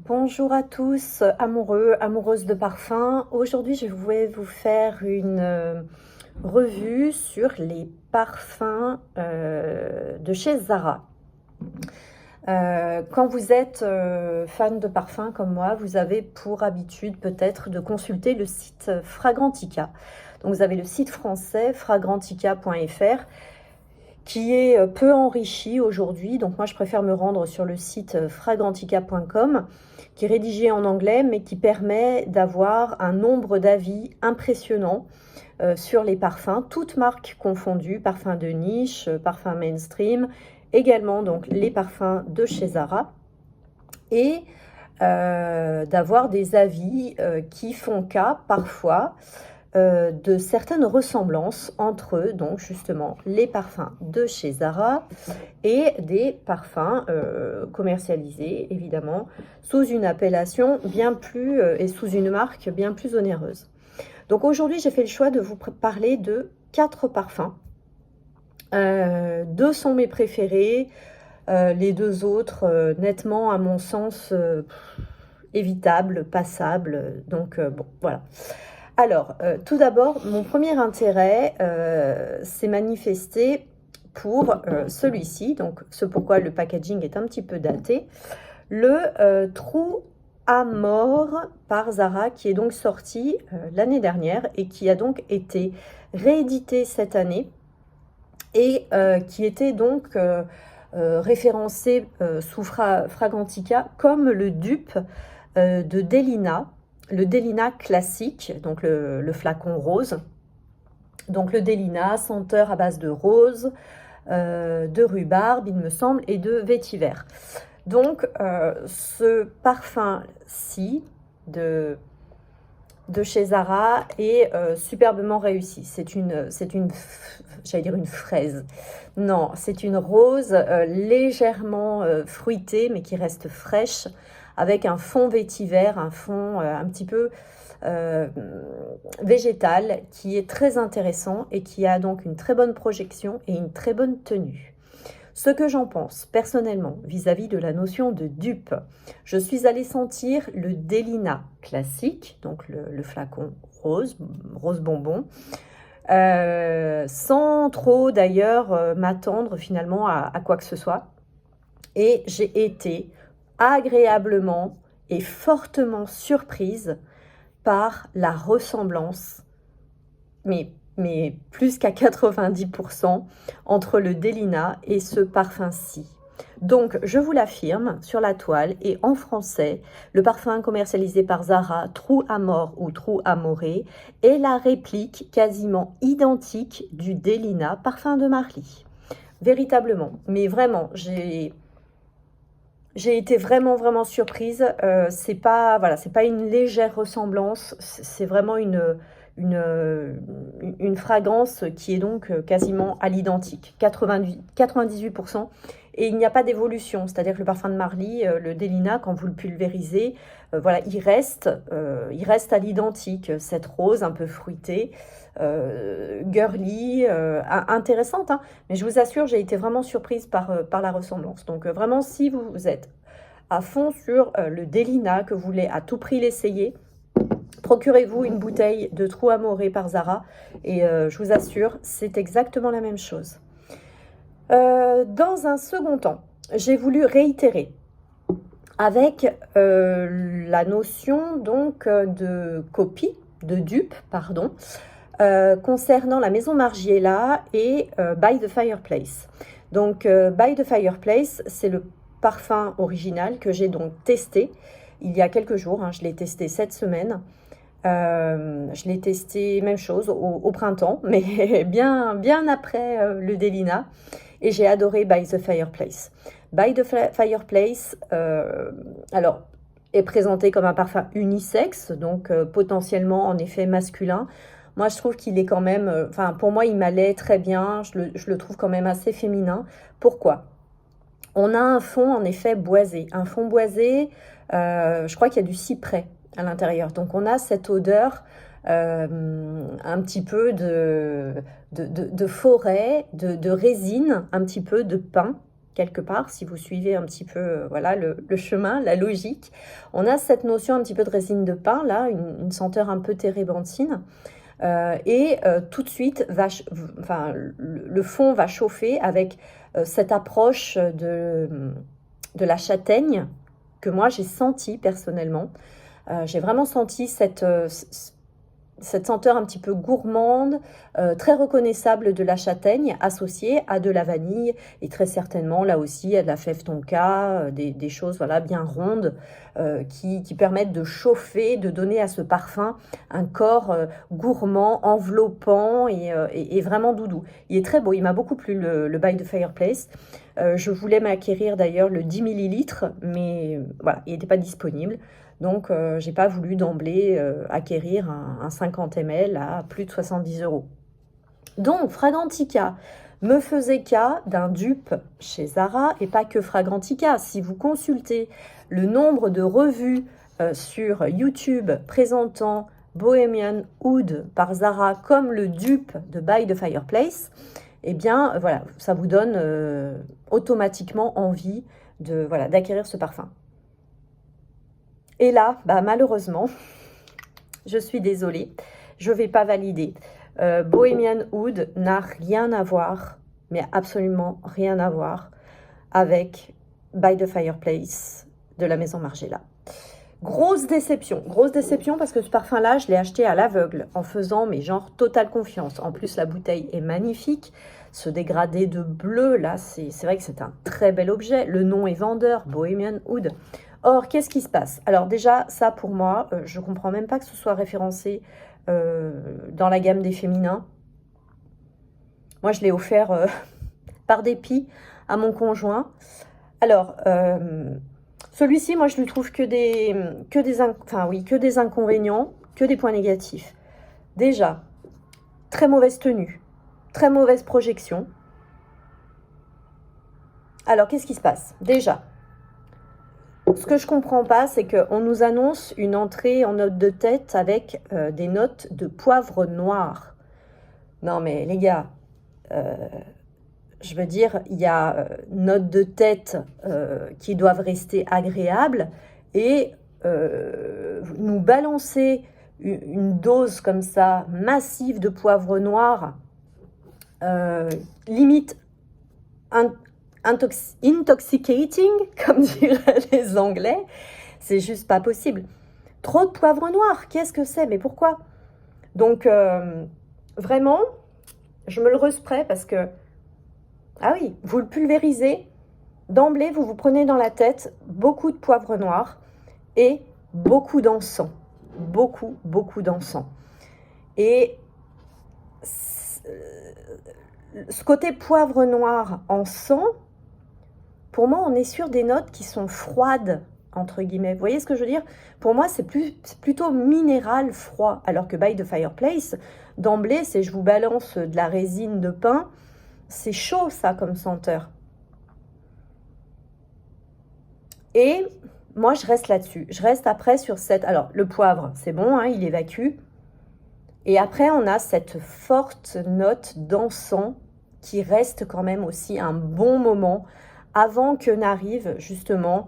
Bonjour à tous, amoureux, amoureuses de parfums. Aujourd'hui, je vais vous faire une revue sur les parfums de chez Zara. Quand vous êtes fan de parfums comme moi, vous avez pour habitude peut-être de consulter le site Fragrantica. Donc vous avez le site français fragrantica.fr qui est peu enrichi aujourd'hui. Donc moi, je préfère me rendre sur le site fragrantica.com, qui est rédigé en anglais, mais qui permet d'avoir un nombre d'avis impressionnant sur les parfums, toutes marques confondues, parfums de niche, parfums mainstream, également donc les parfums de chez Zara, et d'avoir des avis qui font cas parfois de certaines ressemblances entre eux, donc justement les parfums de chez Zara et des parfums commercialisés évidemment sous une appellation bien plus et sous une marque bien plus onéreuse. Donc aujourd'hui j'ai fait le choix de vous parler de 4 parfums. 2 sont mes préférés, les 2 autres nettement à mon sens évitables, passables, donc bon voilà. Alors, tout d'abord, mon premier intérêt s'est manifesté pour celui-ci, donc ce pourquoi le packaging est un petit peu daté, le True Amore par Zara, qui est donc sorti l'année dernière et qui a donc été réédité cette année et qui était donc référencé sous Fragrantica comme le dupe de Delina, le Delina classique, donc le flacon rose. Donc le Delina, senteur à base de rose, de rhubarbe, il me semble, et de vétiver. Donc ce parfum-ci de chez Zara est superbement réussi. J'allais dire une fraise. Non, c'est une rose légèrement fruitée, mais qui reste fraîche, avec un fond vétiver, un fond un petit peu végétal, qui est très intéressant et qui a donc une très bonne projection et une très bonne tenue. Ce que j'en pense personnellement vis-à-vis de la notion de dupe, je suis allée sentir le Delina classique, donc le flacon rose bonbon, sans trop d'ailleurs m'attendre finalement à quoi que ce soit. Et j'ai été agréablement et fortement surprise par la ressemblance, mais plus qu'à 90% entre le Delina et ce parfum-ci. Donc, je vous l'affirme, sur la toile et en français, le parfum commercialisé par Zara, True Amore ou True Amore, est la réplique quasiment identique du Delina, parfum de Marly. Véritablement, mais vraiment, j'ai été vraiment surprise. C'est pas une légère ressemblance, c'est vraiment une fragrance qui est donc quasiment à l'identique, 98%. Et il n'y a pas d'évolution, c'est-à-dire que le parfum de Marly, le Delina, quand vous le pulvérisez, voilà, il reste à l'identique, cette rose un peu fruitée, girly, intéressante, hein, mais je vous assure, j'ai été vraiment surprise par la ressemblance. Donc vraiment, si vous êtes à fond sur le Delina, que vous voulez à tout prix l'essayer, procurez-vous une bouteille de True Amore par Zara et je vous assure, c'est exactement la même chose. Dans un second temps, j'ai voulu réitérer avec la notion donc de copie, de dupe, pardon, concernant la maison Margiela et By the Fireplace. Donc By the Fireplace, c'est le parfum original que j'ai donc testé il y a quelques jours, hein, je l'ai testé cette semaine. Je l'ai testé, même chose, au printemps, mais bien après le Delina. Et j'ai adoré By the Fireplace. By the Fireplace, alors, est présenté comme un parfum unisexe, donc potentiellement en effet masculin. Moi, je trouve qu'il est quand même, enfin, pour moi, il m'allait très bien. Je le trouve quand même assez féminin. Pourquoi? On a un fond en effet boisé. Un fond boisé, je crois qu'il y a du cyprès à l'intérieur. Donc on a cette odeur un petit peu de forêt, de résine, un petit peu de pin. quelque part, si vous suivez un petit peu voilà, le chemin, la logique. On a cette notion un petit peu de résine de pin, là, une senteur un peu térébenthine. Tout de suite, le fond va chauffer avec cette approche de la châtaigne que moi j'ai senti personnellement. J'ai vraiment senti cette senteur un petit peu gourmande, très reconnaissable de la châtaigne, associée à de la vanille, et très certainement, là aussi, à de la fève tonka, des choses voilà, bien rondes, qui permettent de chauffer, de donner à ce parfum un corps gourmand, enveloppant et vraiment doudou. Il est très beau, il m'a beaucoup plu le By the Fireplace. Je voulais m'acquérir d'ailleurs le 10 millilitres, mais voilà, il n'était pas disponible. Donc, je n'ai pas voulu d'emblée acquérir un 50 ml à plus de 70 €. Donc, Fragrantica me faisait cas d'un dupe chez Zara, et pas que Fragrantica. Si vous consultez le nombre de revues sur YouTube présentant Bohemian Oud par Zara comme le dupe de By the Fireplace, eh bien, voilà, ça vous donne automatiquement envie d'acquérir ce parfum. Et là, malheureusement, je suis désolée, je ne vais pas valider. Bohemian Oud n'a rien à voir, mais absolument rien à voir avec By the Fireplace de la maison Margiela. Grosse déception parce que ce parfum-là, je l'ai acheté à l'aveugle en faisant mais genre totale confiance. En plus, la bouteille est magnifique. Ce dégradé de bleu, là, c'est vrai que c'est un très bel objet. Le nom est vendeur, Bohemian Oud. Or, qu'est-ce qui se passe? Alors déjà, ça pour moi, je ne comprends même pas que ce soit référencé dans la gamme des féminins. Moi, je l'ai offert par dépit à mon conjoint. Alors, celui-ci, moi, je lui trouve que des inconvénients, que des points négatifs. Déjà, très mauvaise tenue, très mauvaise projection. Alors, qu'est-ce qui se passe? Déjà, ce que je comprends pas, c'est qu'on nous annonce une entrée en note de tête avec des notes de poivre noir. Non mais les gars, je veux dire, il y a notes de tête qui doivent rester agréables et nous balancer une dose comme ça, massive de poivre noir, limite intoxicating, comme diraient les Anglais, c'est juste pas possible. Trop de poivre noir, qu'est-ce que c'est? Mais pourquoi? Donc, vraiment, je me le respray parce que, ah oui, vous le pulvérisez, d'emblée, vous vous prenez dans la tête beaucoup de poivre noir et beaucoup d'encens. Beaucoup, beaucoup d'encens. Et ce côté poivre noir, encens, pour moi, on est sur des notes qui sont froides, entre guillemets. Vous voyez ce que je veux dire? Pour moi, c'est plutôt minéral froid, alors que By the Fireplace, d'emblée, c'est je vous balance de la résine de pin. C'est chaud, ça, comme senteur. Et moi, je reste là-dessus. Je reste après sur cette... Alors, le poivre, c'est bon, hein, il évacue. Et après, on a cette forte note d'encens qui reste quand même aussi un bon moment avant que n'arrivent justement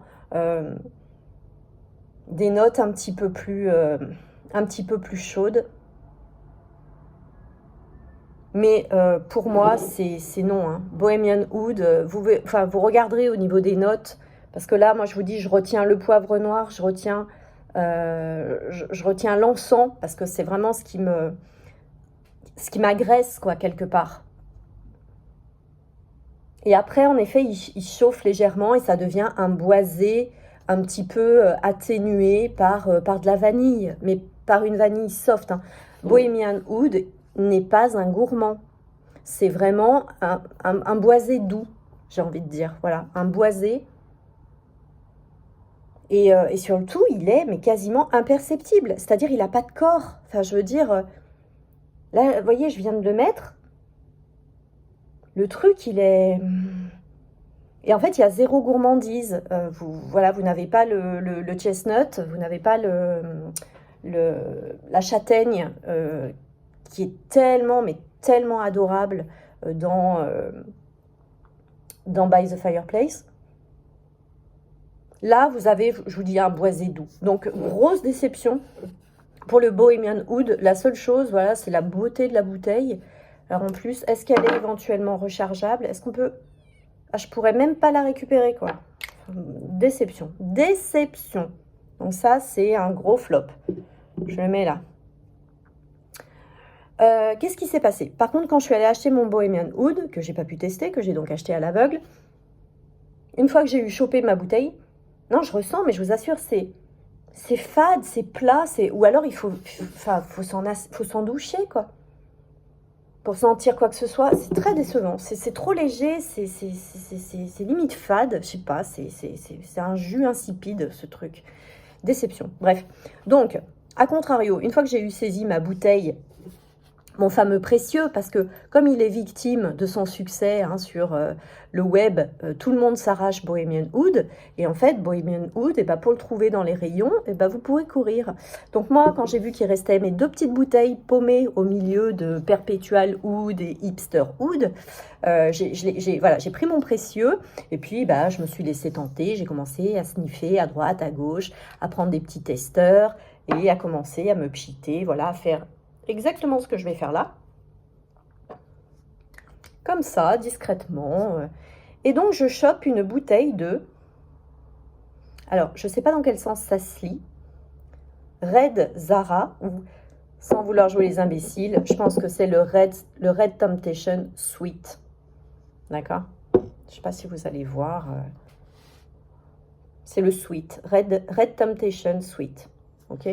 des notes un petit peu plus chaudes. Mais pour moi, c'est non. Hein. Bohemian Oud, vous regarderez au niveau des notes, parce que là, moi, je vous dis, je retiens le poivre noir, je retiens l'encens, parce que c'est vraiment ce qui m'agresse, quoi, quelque part. Et après, en effet, il chauffe légèrement et ça devient un boisé un petit peu atténué par de la vanille, mais par une vanille soft. Hein. Bohemian Oud n'est pas un gourmand. C'est vraiment un boisé doux, j'ai envie de dire. Voilà, un boisé. Et sur le tout, il est mais quasiment imperceptible. C'est-à-dire, il n'a pas de corps. Enfin, je veux dire, là, vous voyez, je viens de le mettre. Le truc, il est... Et en fait, il y a zéro gourmandise. Vous n'avez pas le chestnut, vous n'avez pas la châtaigne qui est tellement, mais tellement adorable dans dans By the Fireplace. Là, vous avez, je vous dis, un boisé doux. Donc, grosse déception pour le Bohemian Oud. La seule chose, voilà, c'est la beauté de la bouteille. Alors, en plus, est-ce qu'elle est éventuellement rechargeable? Est-ce qu'on peut... Ah, je pourrais même pas la récupérer, quoi. Déception. Déception. Donc, ça, c'est un gros flop. Je le mets là. Qu'est-ce qui s'est passé? Par contre, quand je suis allée acheter mon Bohemian Oud, que j'ai pas pu tester, que j'ai donc acheté à l'aveugle, une fois que j'ai eu chopé ma bouteille, non, je ressens, mais je vous assure, c'est fade, c'est plat, ou alors il faut s'en doucher, quoi. Pour sentir quoi que ce soit, c'est très décevant. C'est trop léger, c'est limite fade, je sais pas, c'est un jus insipide, ce truc. Déception. Bref. Donc, à contrario, une fois que j'ai eu saisi ma bouteille, mon fameux précieux, parce que comme il est victime de son succès hein, sur le web, tout le monde s'arrache Bohemian Oud, et en fait, Bohemian Oud, pour le trouver dans les rayons, vous pourrez courir. Donc moi, quand j'ai vu qu'il restait mes 2 petites bouteilles paumées au milieu de Perpetual Oud et Hipster Oud, j'ai pris mon précieux, et puis je me suis laissée tenter, j'ai commencé à sniffer à droite, à gauche, à prendre des petits testeurs, et à commencer à me pchiter, voilà, à faire exactement ce que je vais faire là. Comme ça, discrètement. Et donc, je chope une bouteille de... Alors, je ne sais pas dans quel sens ça se lit. Red Zara, ou sans vouloir jouer les imbéciles, je pense que c'est le Red Temptation Sweet. D'accord? Je ne sais pas si vous allez voir. C'est le Sweet. Red Temptation Sweet. Ok?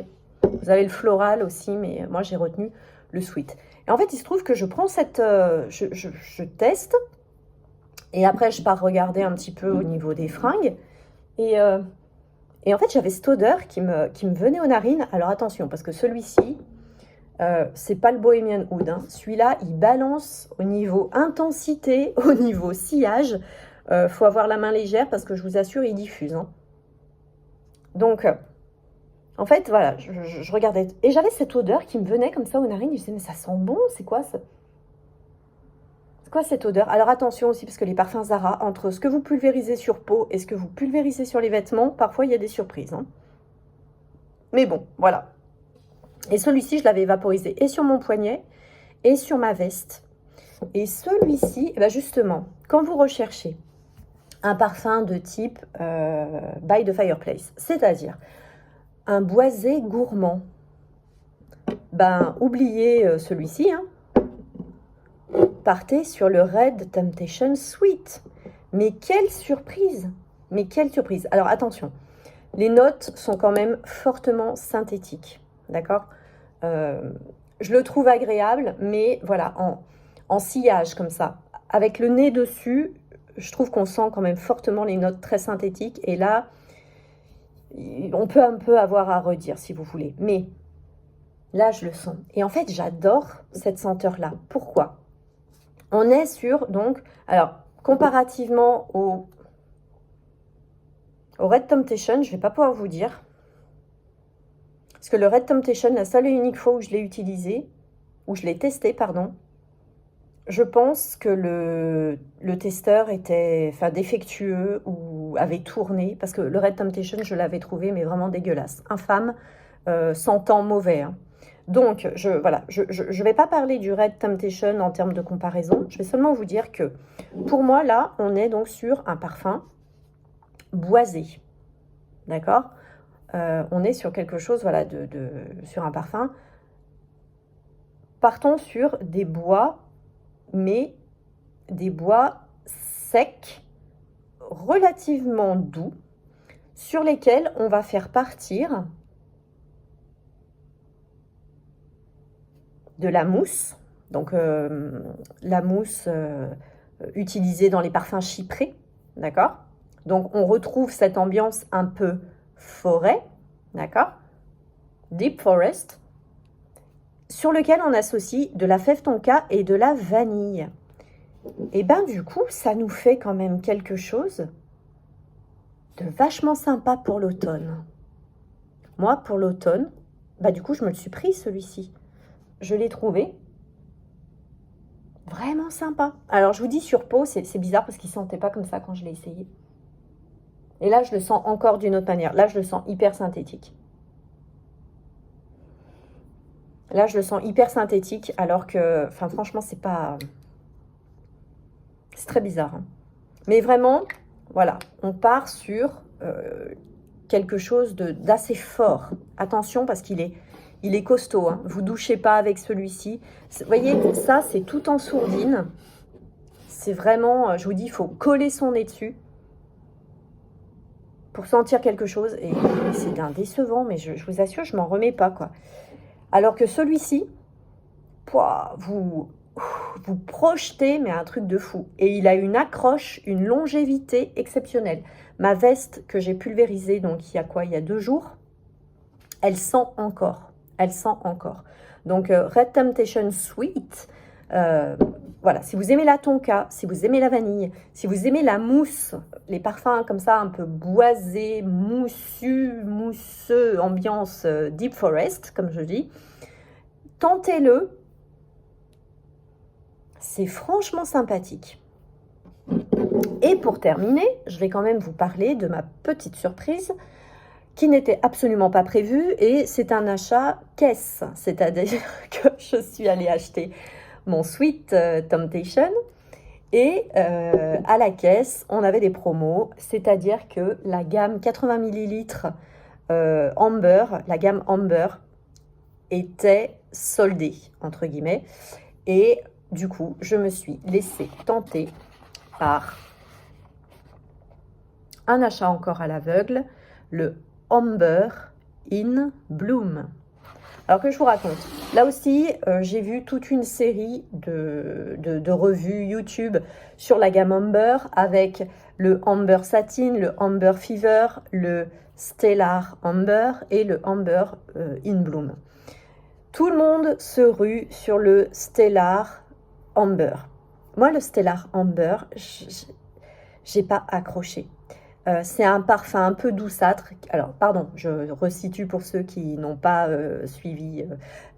Vous avez le floral aussi, mais moi, j'ai retenu le sweet. Et en fait, il se trouve que je prends cette... je teste. Et après, je pars regarder un petit peu au niveau des fringues. Et en fait, j'avais cette odeur qui me venait aux narines. Alors, attention, parce que celui-ci, c'est pas le Bohemian Oud. Hein. Celui-là, il balance au niveau intensité, au niveau sillage. Faut avoir la main légère parce que je vous assure, il diffuse. Hein. Donc... en fait, voilà, je regardais. Et j'avais cette odeur qui me venait comme ça aux narines. Je disais, mais ça sent bon, c'est quoi ça? C'est quoi cette odeur? Alors attention aussi, parce que les parfums Zara, entre ce que vous pulvérisez sur peau et ce que vous pulvérisez sur les vêtements, parfois il y a des surprises. Hein. Mais bon, voilà. Et celui-ci, je l'avais vaporisé et sur mon poignet et sur ma veste. Et celui-ci, justement, quand vous recherchez un parfum de type By the Fireplace, c'est-à-dire un boisé gourmand, oubliez celui-ci, hein. Partez sur le Red Temptation Sweet. Mais quelle surprise! Mais quelle surprise! Alors attention, les notes sont quand même fortement synthétiques, d'accord? Je le trouve agréable, mais voilà, en sillage comme ça, avec le nez dessus, je trouve qu'on sent quand même fortement les notes très synthétiques, et là, on peut un peu avoir à redire si vous voulez, mais là je le sens. Et en fait j'adore cette senteur-là. Pourquoi? On est sur, donc, alors comparativement au Red Temptation, je ne vais pas pouvoir vous dire. Parce que le Red Temptation, la seule et unique fois où je l'ai utilisé, où je l'ai testé, pardon, je pense que le testeur était défectueux ou avait tourné, parce que le Red Temptation, je l'avais trouvé, mais vraiment dégueulasse. Infâme, sentant mauvais. Hein. Donc, je ne vais pas parler du Red Temptation en termes de comparaison. Je vais seulement vous dire que, pour moi, là, on est donc sur un parfum boisé. D'accord? On est sur quelque chose, voilà, sur un parfum. Partons sur des bois, mais des bois secs, relativement doux, sur lesquels on va faire partir de la mousse, donc la mousse utilisée dans les parfums chyprés, d'accord? Donc on retrouve cette ambiance un peu forêt, d'accord? Deep forest, sur lequel on associe de la fève tonka et de la vanille. Et du coup, ça nous fait quand même quelque chose de vachement sympa pour l'automne. Moi, pour l'automne, du coup, je me le suis pris celui-ci. Je l'ai trouvé Vraiment sympa. Alors, je vous dis, sur peau, c'est bizarre parce qu'il ne sentait pas comme ça quand je l'ai essayé. Et là, je le sens encore d'une autre manière. Là, je le sens hyper synthétique. Là, je le sens hyper synthétique, alors que, enfin, franchement, c'est pas... C'est très bizarre. Hein. Mais vraiment, voilà, on part sur quelque chose d'assez fort. Attention, parce qu'il est costaud. Hein. Vous ne douchez pas avec celui-ci. Vous voyez, ça, c'est tout en sourdine. C'est vraiment, je vous dis, il faut coller son nez dessus pour sentir quelque chose. Et c'est d'un décevant, mais je vous assure, je m'en remets pas, quoi. Alors que celui-ci, vous projetez, mais un truc de fou. Et il a une accroche, une longévité exceptionnelle. Ma veste que j'ai pulvérisée, donc il y a quoi? Il y a 2 jours, elle sent encore. Elle sent encore. Donc, Red Temptation Sweet, voilà, si vous aimez la tonka, si vous aimez la vanille, si vous aimez la mousse, les parfums comme ça, un peu boisés, mousseux, ambiance Deep Forest, comme je dis, tentez-le. C'est franchement sympathique. Et pour terminer, je vais quand même vous parler de ma petite surprise qui n'était absolument pas prévue et c'est un achat caisse. C'est-à-dire que je suis allée acheter mon Sweet Temptation et à la caisse, on avait des promos. C'est-à-dire que la gamme 80 ml Amber, la gamme Amber était soldée, entre guillemets. Et du coup, je me suis laissée tenter par un achat encore à l'aveugle, le Amber in Bloom. Alors que je vous raconte, là aussi, j'ai vu toute une série de revues YouTube sur la gamme Amber avec le Amber Satin, le Amber Fever, le Stellar Amber et le Amber in Bloom. Tout le monde se rue sur le Stellar Amber. Moi, le Stellar Amber, j'ai pas accroché. C'est un parfum un peu douceâtre. Alors, pardon, je resitue pour ceux qui n'ont pas suivi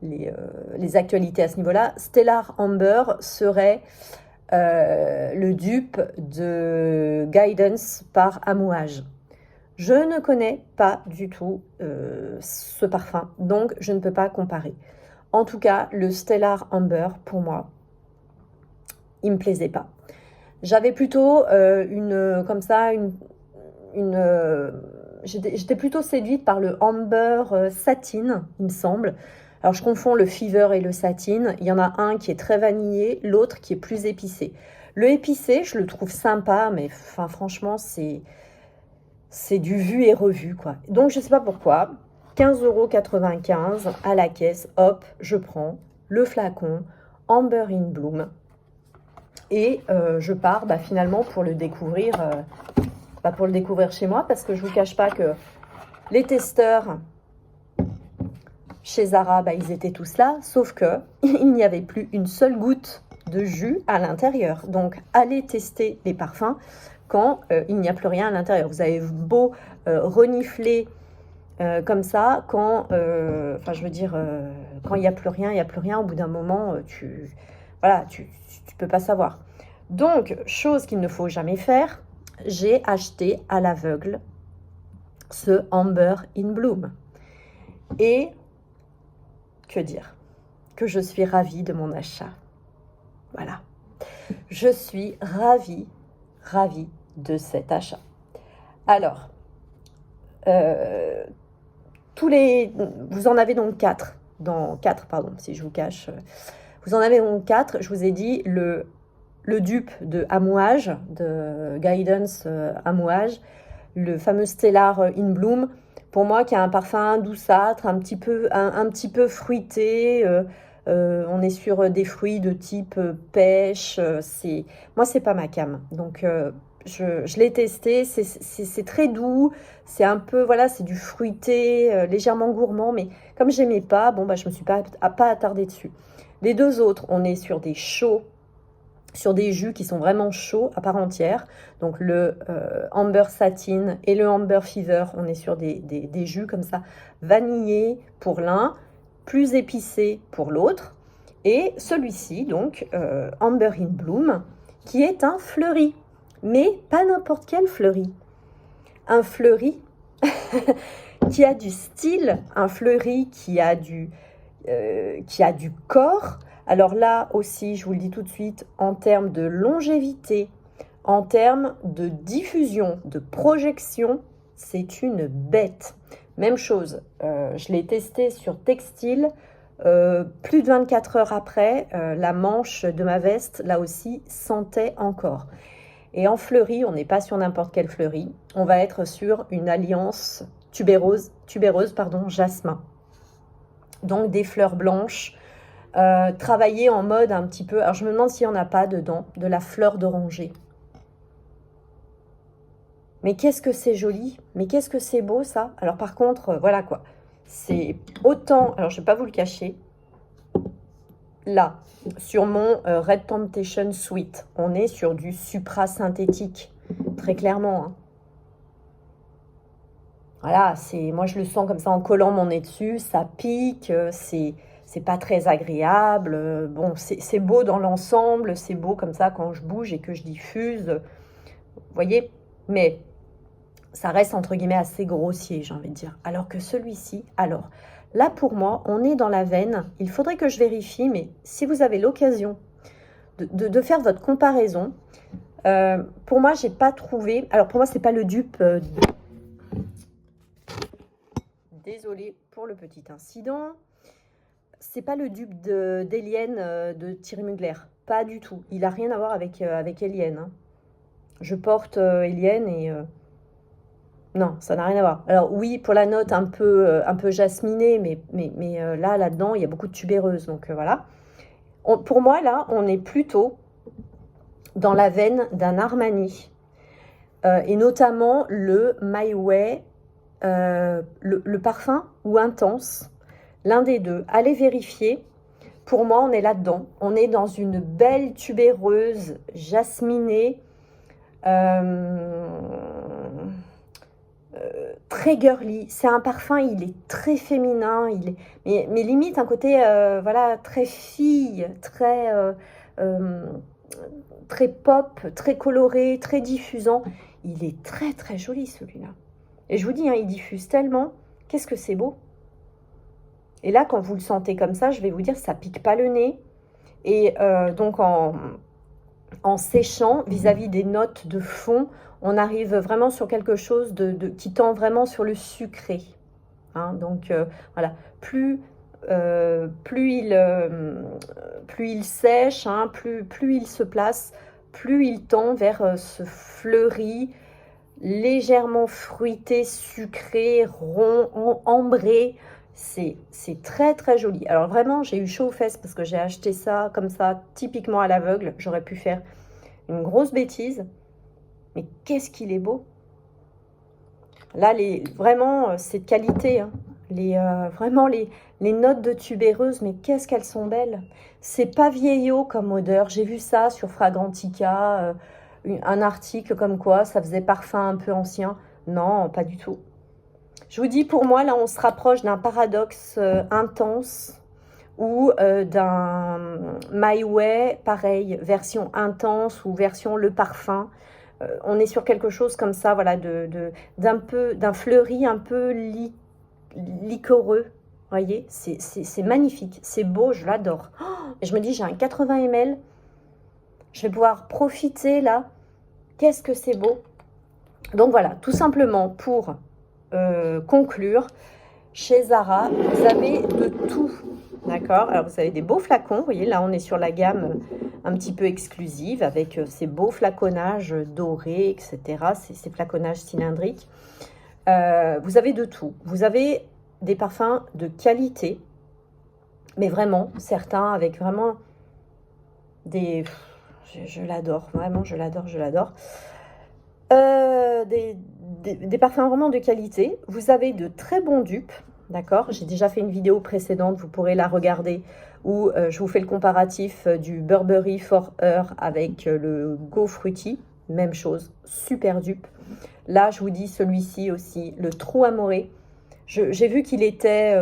les actualités à ce niveau-là. Stellar Amber serait le dupe de Guidance par Amouage. Je ne connais pas du tout ce parfum, donc je ne peux pas comparer. En tout cas, le Stellar Amber, pour moi, il ne me plaisait pas. J'avais plutôt j'étais plutôt séduite par le Amber Satin, il me semble. Alors, je confonds le Fever et le Satin. Il y en a un qui est très vanillé, l'autre qui est plus épicé. Le épicé, je le trouve sympa, mais enfin, franchement, c'est du vu et revu, quoi. Donc, je ne sais pas pourquoi. 15,95 € à la caisse, hop, je prends le flacon Amber in Bloom. Et je pars finalement pour le découvrir chez moi, parce que je ne vous cache pas que les testeurs chez Zara, ils étaient tous là, sauf que il n'y avait plus une seule goutte de jus à l'intérieur. Donc, allez tester les parfums quand il n'y a plus rien à l'intérieur. Vous avez beau renifler comme ça, quand quand il n'y a plus rien, il n'y a plus rien. Au bout d'un moment, tu peux pas savoir. Donc, chose qu'il ne faut jamais faire, j'ai acheté à l'aveugle ce Amber in Bloom. Et que dire? Que je suis ravie de mon achat. Voilà. Je suis ravie de cet achat. Alors, vous en avez donc 4. Si je vous cache. Vous en avez donc 4. Je vous ai dit le dupe de Amouage, de Guidance Amouage, le fameux Stellar in Bloom, pour moi qui a un parfum douceâtre, un petit peu fruité. On est sur des fruits de type pêche. Moi, c'est pas ma came. Donc, je l'ai testé. C'est très doux. C'est un peu, voilà, c'est du fruité, légèrement gourmand. Mais comme j'aimais pas, je me suis pas attardée dessus. Les deux autres, on est sur des chauds, sur des jus qui sont vraiment chauds à part entière. Donc le Amber Satin et le Amber Fever, on est sur des jus comme ça, vanillés pour l'un, plus épicés pour l'autre. Et celui-ci, donc, Amber in Bloom, qui est un fleuri. Mais pas n'importe quel fleuri. Un fleuri qui a du style, un fleuri qui a du corps. Alors là aussi, je vous le dis tout de suite, en termes de longévité, en termes de diffusion, de projection, c'est une bête. Même chose, je l'ai testé sur textile, plus de 24 heures après, la manche de ma veste, là aussi, sentait encore. Et en fleuri, on n'est pas sur n'importe quel fleuri, on va être sur une alliance tubéreuse, jasmin. Donc des fleurs blanches, travailler en mode un petit peu... Alors je me demande s'il n'y en a pas dedans, de la fleur d'oranger. Mais qu'est-ce que c'est joli, mais qu'est-ce que c'est beau ça. Alors par contre, voilà quoi, c'est autant... Alors je ne vais pas vous le cacher, là, sur mon Red Temptation Sweet, on est sur du supra-synthétique, très clairement. Hein. Voilà, moi je le sens comme ça en collant mon nez dessus, ça pique, c'est pas très agréable. Bon, c'est beau dans l'ensemble, c'est beau comme ça quand je bouge et que je diffuse. Vous voyez, mais ça reste entre guillemets assez grossier, j'ai envie de dire. Alors que celui-ci, alors là pour moi, on est dans la veine. Il faudrait que je vérifie, mais si vous avez l'occasion de faire votre comparaison, pour moi, j'ai pas trouvé. Alors pour moi, c'est pas le dupe. Désolée pour le petit incident. C'est pas le dupe d'Eliane de Thierry Mugler. Pas du tout. Il a rien à voir avec Eliane. Hein. Je porte Eliane et... non, ça n'a rien à voir. Alors oui, pour la note un peu jasminée, mais là-dedans, il y a beaucoup de tubéreuses. Donc voilà. Pour moi, là, on est plutôt dans la veine d'un Armani. Et notamment le My Way, le parfum ou Intense. L'un des deux. Allez vérifier. Pour moi, on est là-dedans. On est dans une belle tubéreuse jasminée. Très girly, c'est un parfum, il est très féminin, mais limite un côté voilà, très fille, très pop, très coloré, très diffusant. Il est très très joli celui-là. Et je vous dis, hein, il diffuse tellement, qu'est-ce que c'est beau. Et là, quand vous le sentez comme ça, je vais vous dire, ça pique pas le nez. Et donc en séchant vis-à-vis des notes de fond, on arrive vraiment sur quelque chose qui tend vraiment sur le sucré. Hein, donc voilà, plus il sèche, hein, plus il se place, plus il tend vers ce fleuri légèrement fruité, sucré, rond, ambré. C'est très très joli. Alors vraiment, j'ai eu chaud aux fesses parce que j'ai acheté ça comme ça, typiquement à l'aveugle. J'aurais pu faire une grosse bêtise. Mais qu'est-ce qu'il est beau. Là, vraiment, c'est de qualité. Hein. Vraiment, les notes de tubéreuse, mais qu'est-ce qu'elles sont belles. C'est pas vieillot comme odeur. J'ai vu ça sur Fragrantica, un article comme quoi ça faisait parfum un peu ancien. Non, pas du tout. Je vous dis, pour moi, là, on se rapproche d'un paradoxe intense ou d'un My Way, pareil, version intense ou version le parfum. On est sur quelque chose comme ça, voilà, d'un fleuri un peu liquoreux. Vous voyez, c'est magnifique, c'est beau, je l'adore. Oh, et je me dis, j'ai un 80 ml, je vais pouvoir profiter là. Qu'est-ce que c'est beau. Donc voilà, tout simplement pour conclure, chez Zara, vous avez de tout. D'accord. Alors, vous avez des beaux flacons. Vous voyez, là, on est sur la gamme un petit peu exclusive avec ces beaux flaconnages dorés, etc. Ces flaconnages cylindriques. Vous avez de tout. Vous avez des parfums de qualité, mais vraiment, certains avec vraiment des... Je l'adore, vraiment, je l'adore. Des parfums vraiment de qualité. Vous avez de très bons dupes. D'accord, j'ai déjà fait une vidéo précédente, vous pourrez la regarder, où je vous fais le comparatif du Burberry For Her avec le Go Fruity. Même chose, super dupe. Là, je vous dis celui-ci aussi, le True Amore. J'ai vu qu'il était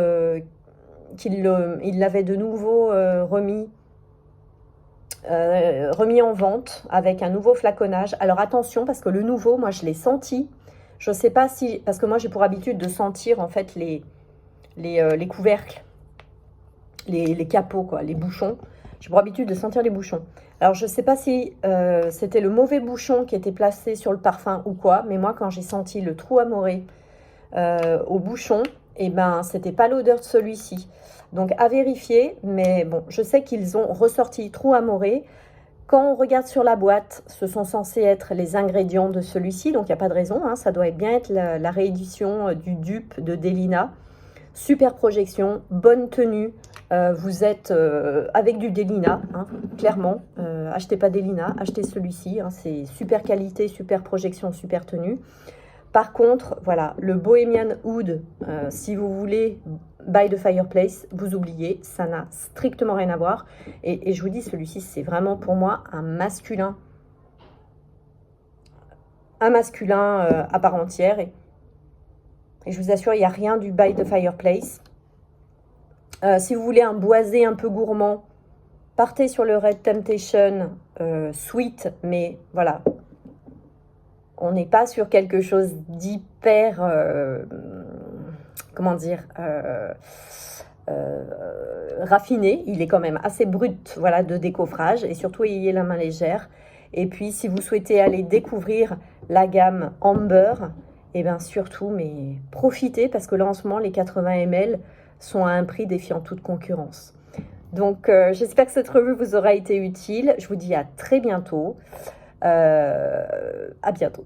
il l'avait de nouveau remis en vente avec un nouveau flaconnage. Alors attention, parce que le nouveau, moi je l'ai senti. Je ne sais pas si... Parce que moi j'ai pour habitude de sentir en fait les couvercles, les capots, quoi, les bouchons. J'ai pour habitude de sentir les bouchons. Alors je ne sais pas si c'était le mauvais bouchon qui était placé sur le parfum ou quoi, mais moi quand j'ai senti le trou amoré au bouchon, et ben c'était pas l'odeur de celui-ci. Donc à vérifier, mais bon, je sais qu'ils ont ressorti trou amoré. Quand on regarde sur la boîte, ce sont censés être les ingrédients de celui-ci, donc il n'y a pas de raison, hein, ça doit bien être la réédition du dupe de Delina. Super projection, bonne tenue, vous êtes avec du Delina, hein, clairement. Achetez pas Delina, achetez celui-ci, hein, c'est super qualité, super projection, super tenue. Par contre, voilà, le Bohemian Oud, si vous voulez By the Fireplace, vous oubliez, ça n'a strictement rien à voir. Et je vous dis, celui-ci, c'est vraiment pour moi un masculin à part entière. Et je vous assure, il n'y a rien du By the Fireplace. Si vous voulez un boisé un peu gourmand, partez sur le Red Temptation Sweet, mais voilà, on n'est pas sur quelque chose d'hyper, comment dire, raffiné. Il est quand même assez brut, voilà, de décoffrage, et surtout ayez la main légère. Et puis si vous souhaitez aller découvrir la gamme Amber, et bien surtout, mais profitez, parce que là en ce moment les 80 ml sont à un prix défiant toute concurrence. Donc j'espère que cette revue vous aura été utile. Je vous dis à très bientôt. À bientôt.